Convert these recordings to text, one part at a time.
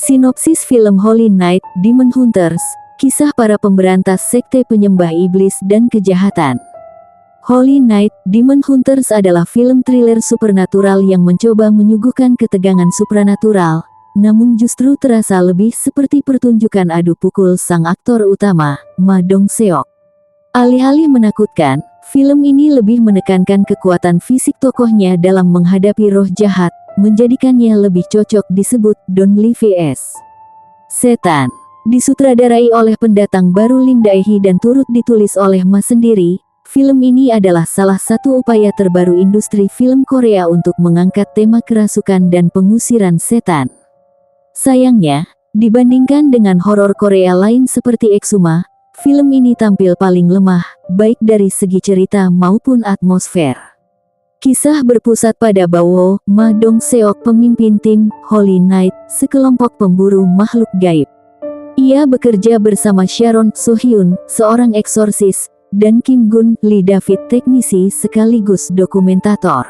Sinopsis film Holy Knight, Demon Hunters, kisah para pemberantas sekte penyembah iblis dan kejahatan. Holy Knight, Demon Hunters adalah film thriller supernatural yang mencoba menyuguhkan ketegangan supranatural, namun justru terasa lebih seperti pertunjukan adu pukul sang aktor utama, Ma Dong-seok. Alih-alih menakutkan, film ini lebih menekankan kekuatan fisik tokohnya dalam menghadapi roh jahat, menjadikannya lebih cocok disebut Don Lee vs. Setan. Disutradarai oleh pendatang baru Lim Dae-hee dan turut ditulis oleh Ma sendiri, film ini adalah salah satu upaya terbaru industri film Korea untuk mengangkat tema kerasukan dan pengusiran setan. Sayangnya, dibandingkan dengan horor Korea lain seperti Exuma, film ini tampil paling lemah, baik dari segi cerita maupun atmosfer. Kisah berpusat pada Bawo, Ma Dong-seok, pemimpin tim Holy Knight, sekelompok pemburu makhluk gaib. Ia bekerja bersama Sharon So-hyun, seorang eksorsis, dan Kim Gun-lee David, teknisi sekaligus dokumentator.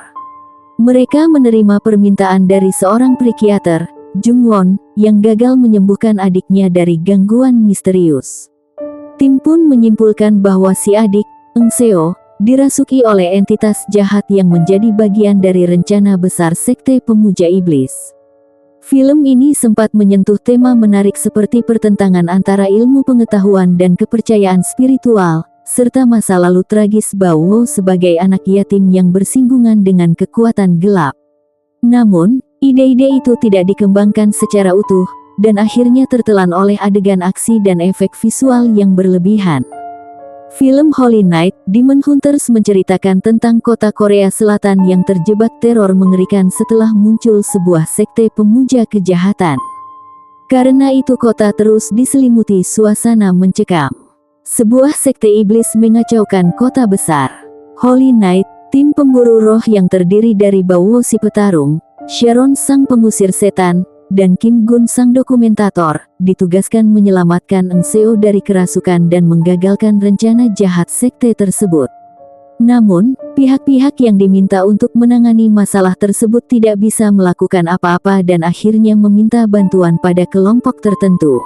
Mereka menerima permintaan dari seorang psikiater, Jung-won, yang gagal menyembuhkan adiknya dari gangguan misterius. Tim pun menyimpulkan bahwa si adik, Eun Seo, dirasuki oleh entitas jahat yang menjadi bagian dari rencana besar sekte pemuja iblis. Film ini sempat menyentuh tema menarik seperti pertentangan antara ilmu pengetahuan dan kepercayaan spiritual, serta masa lalu tragis Bawo sebagai anak yatim yang bersinggungan dengan kekuatan gelap. Namun, ide-ide itu tidak dikembangkan secara utuh, dan akhirnya tertelan oleh adegan aksi dan efek visual yang berlebihan. Film Holy Knight, Demon Hunters menceritakan tentang kota Korea Selatan yang terjebak teror mengerikan setelah muncul sebuah sekte pemuja kejahatan. Karena itu kota terus diselimuti suasana mencekam. Sebuah sekte iblis mengacaukan kota besar. Holy Knight, tim pemburu roh yang terdiri dari Bawo si petarung, Sharon sang pengusir setan, dan Kim Gun sang dokumentator, ditugaskan menyelamatkan Eun Seo dari kerasukan dan menggagalkan rencana jahat sekte tersebut. Namun, pihak-pihak yang diminta untuk menangani masalah tersebut tidak bisa melakukan apa-apa dan akhirnya meminta bantuan pada kelompok tertentu.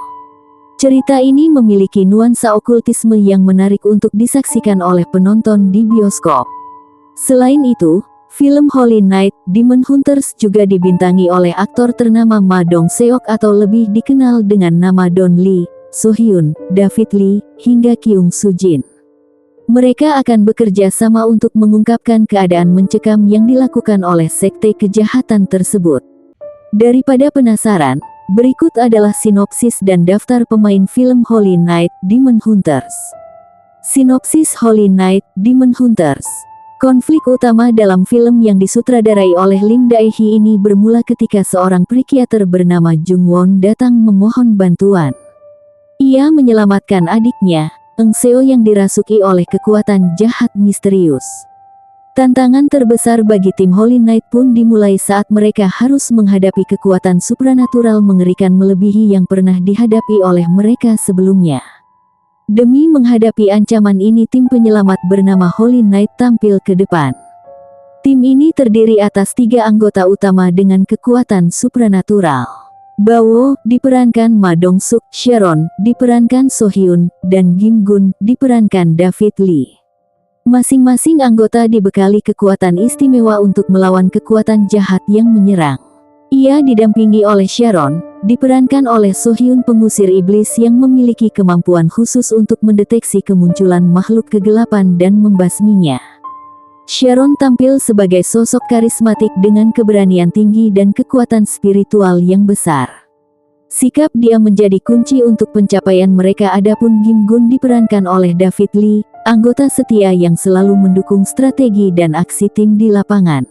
Cerita ini memiliki nuansa okultisme yang menarik untuk disaksikan oleh penonton di bioskop. Selain itu, film Holy Knight, Demon Hunters juga dibintangi oleh aktor ternama Ma Dong-seok atau lebih dikenal dengan nama Don Lee, So-hyun, David Lee, hingga Kyung Soo-jin. Mereka akan bekerja sama untuk mengungkapkan keadaan mencekam yang dilakukan oleh sekte kejahatan tersebut. Daripada penasaran, berikut adalah sinopsis dan daftar pemain film Holy Knight, Demon Hunters. Sinopsis Holy Knight, Demon Hunters. Konflik utama dalam film yang disutradarai oleh Lim Dae-hee ini bermula ketika seorang psikiater bernama Jung-won datang memohon bantuan. Ia menyelamatkan adiknya, Eun Seo yang dirasuki oleh kekuatan jahat misterius. Tantangan terbesar bagi tim Holy Knight pun dimulai saat mereka harus menghadapi kekuatan supranatural mengerikan melebihi yang pernah dihadapi oleh mereka sebelumnya. Demi menghadapi ancaman ini, tim penyelamat bernama Holy Knight tampil ke depan. Tim ini terdiri atas 3 anggota utama dengan kekuatan supranatural. Bawo, diperankan Ma Dong-seok, Sharon, diperankan So-hyun, dan Kim Gun, diperankan David Lee. Masing-masing anggota dibekali kekuatan istimewa untuk melawan kekuatan jahat yang menyerang. Ia didampingi oleh Sharon, diperankan oleh So-hyun, pengusir iblis yang memiliki kemampuan khusus untuk mendeteksi kemunculan makhluk kegelapan dan membasminya. Sharon tampil sebagai sosok karismatik dengan keberanian tinggi dan kekuatan spiritual yang besar. Sikap dia menjadi kunci untuk pencapaian mereka. Adapun Kim Gun diperankan oleh David Lee, anggota setia yang selalu mendukung strategi dan aksi tim di lapangan.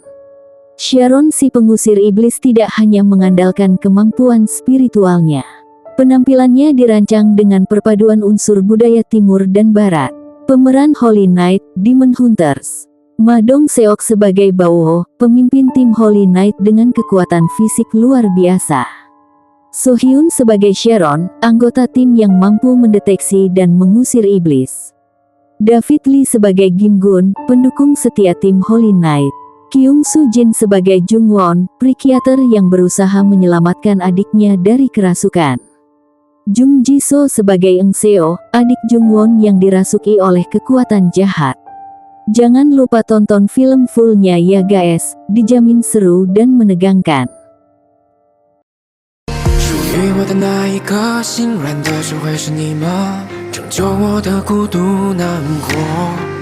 Sharon si pengusir iblis tidak hanya mengandalkan kemampuan spiritualnya. Penampilannya dirancang dengan perpaduan unsur budaya timur dan barat. Pemeran Holy Knight, Demon Hunters. Ma Dong-seok sebagai Bawo, pemimpin tim Holy Knight dengan kekuatan fisik luar biasa. So-hyun sebagai Sharon, anggota tim yang mampu mendeteksi dan mengusir iblis. David Lee sebagai Kim Gun, pendukung setia tim Holy Knight. Kyung Soo Jin sebagai Jung Won, psikiater yang berusaha menyelamatkan adiknya dari kerasukan. Jung Ji So sebagai Eng Seo, adik Jung Won yang dirasuki oleh kekuatan jahat. Jangan lupa tonton film fullnya ya guys, dijamin seru dan menegangkan. 属于我的那一个心软的只会是你吗？拯救我的孤独难过。